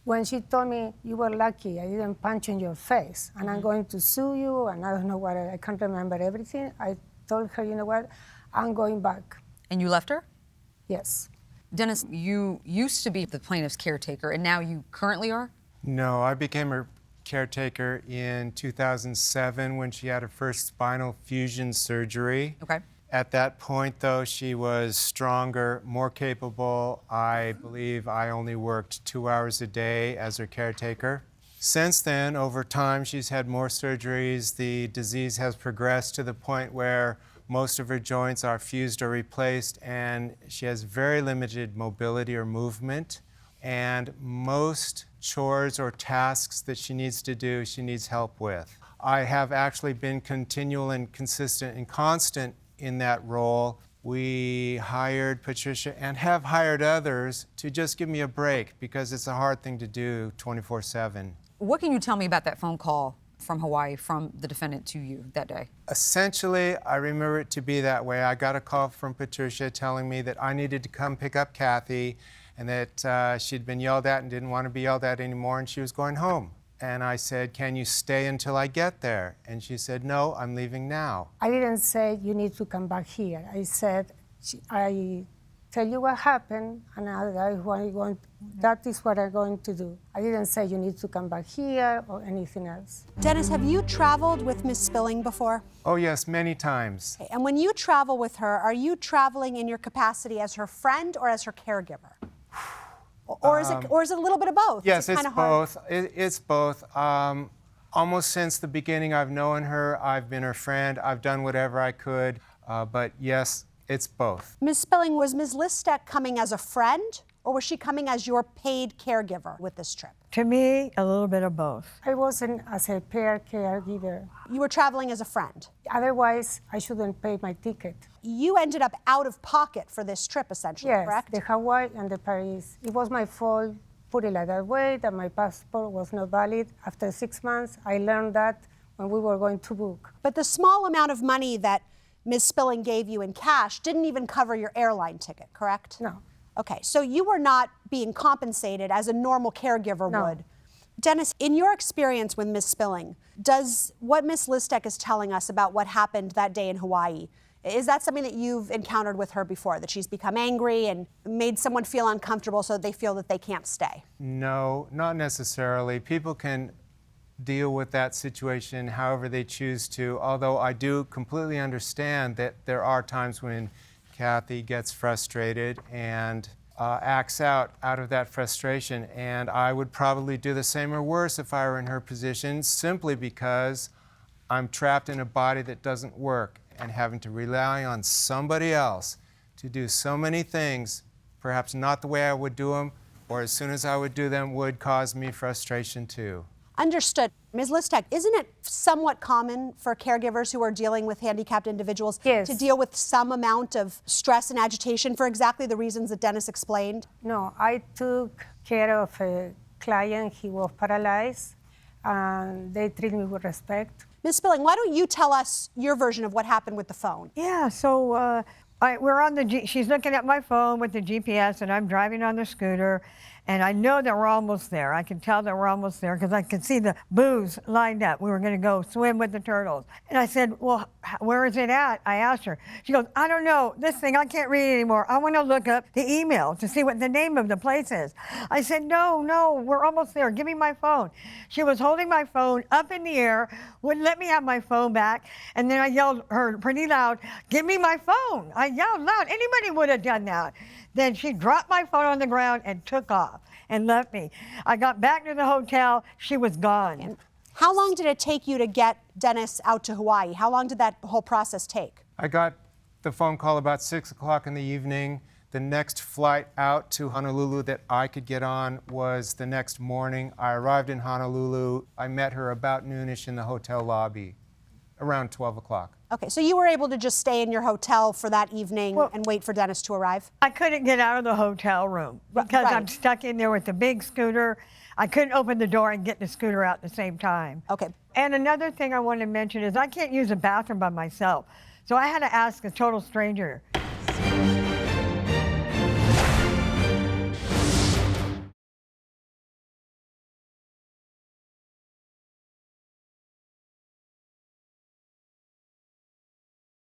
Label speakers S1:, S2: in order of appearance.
S1: When she told me, you were lucky, I didn't punch in your face, and I'm going to sue you, and I don't know what, I can't remember everything. I told her, you know what, I'm going back.
S2: And you left her?
S1: Yes.
S2: Dennis, you used to be the plaintiff's caretaker, and now you currently are?
S3: No, I became her caretaker in 2007 when she had her first spinal fusion surgery.
S2: Okay.
S3: At that point, though, she was stronger, more capable. I believe I only worked 2 hours a day as her caretaker. Since then, over time, she's had more surgeries. The disease has progressed to the point where most of her joints are fused or replaced, and she has very limited mobility or movement. And most chores or tasks that she needs to do, she needs help with. I have actually been continual and consistent and constant in that role. We hired Patricia and have hired others to just give me a break because it's a hard thing to do 24/7.
S2: What can you tell me about that phone call from Hawaii from the defendant to you that day?
S3: Essentially, I remember it to be that way. I got a call from Patricia telling me that I needed to come pick up Kathy and that she'd been yelled at and didn't want to be yelled at anymore and she was going home. And I said, can you stay until I get there? And she said, no, I'm leaving now.
S1: I didn't say you need to come back here. I said, I tell you what happened, and that is what I'm going to do. I didn't say you need to come back here or anything else.
S4: Dennis, have you traveled with Ms. Spilling before?
S3: Oh, yes, many times.
S4: Okay. And when you travel with her, are you traveling in your capacity as her friend or as her caregiver? Or is it a little bit of both?
S3: Yes, it's
S4: both.
S3: It's both. Almost since the beginning I've known her, I've been her friend, I've done whatever I could, but yes, it's both.
S4: Ms. Spilling, was Ms. Listek coming as a friend, or was she coming as your paid caregiver with this trip?
S5: To me, a little bit of both.
S1: I wasn't as a paid caregiver.
S4: You were traveling as a friend.
S1: Otherwise, I shouldn't pay my ticket.
S4: You ended up out of pocket for this trip, essentially,
S1: yes,
S4: correct?
S1: The Hawaii and the Paris. It was my fault, put it like that way, that my passport was not valid. After 6 months, I learned that when we were going to book.
S4: But the small amount of money that Ms. Spilling gave you in cash didn't even cover your airline ticket, correct?
S1: No.
S4: Okay, so you were not being compensated as a normal caregiver would. Dennis, in your experience with Ms. Spilling, does what Ms. Listek is telling us about what happened that day in Hawaii, is that something that you've encountered with her before, that she's become angry and made someone feel uncomfortable so they feel that they can't stay?
S3: No, not necessarily. People can deal with that situation however they choose to, although I do completely understand that there are times when Kathy gets frustrated and acts out of that frustration, and I would probably do the same or worse if I were in her position, simply because I'm trapped in a body that doesn't work and having to rely on somebody else to do so many things, perhaps not the way I would do them, or as soon as I would do them, would cause me frustration too.
S4: Understood. Ms. Listek, isn't it somewhat common for caregivers who are dealing with handicapped individuals to deal with some amount of stress and agitation for exactly the reasons that Dennis explained?
S1: No, I took care of a client. He was paralyzed, and they treat me with respect.
S4: Ms. Spilling, why don't you tell us your version of what happened with the phone?
S5: Yeah, so we're on she's looking at my phone with the GPS, and I'm driving on the scooter, and I know that we're almost there. I can tell that we're almost there because I can see the booths lined up. We were going to go swim with the turtles. And I said, well, where is it at? I asked her. She goes, I don't know. This thing, I can't read it anymore. I want to look up the email to see what the name of the place is. I said, no, we're almost there. Give me my phone. She was holding my phone up in the air, wouldn't let me have my phone back. And then I yelled her pretty loud, give me my phone. I yelled loud. Anybody would have done that. Then she dropped my phone on the ground and took off and left me. I got back to the hotel. She was gone.
S4: And how long did it take you to get Dennis out to Hawaii? How long did that whole process take?
S3: I got the phone call about 6 o'clock in the evening. The next flight out to Honolulu that I could get on was the next morning. I arrived in Honolulu. I met her about noonish in the hotel lobby, around 12 o'clock.
S4: Okay, so you were able to just stay in your hotel for that evening and wait for Dennis to arrive?
S5: I couldn't get out of the hotel room because I'm stuck in there with the big scooter. I couldn't open the door and get the scooter out at the same time.
S4: Okay.
S5: And another thing I want to mention is I can't use a bathroom by myself. So I had to ask a total stranger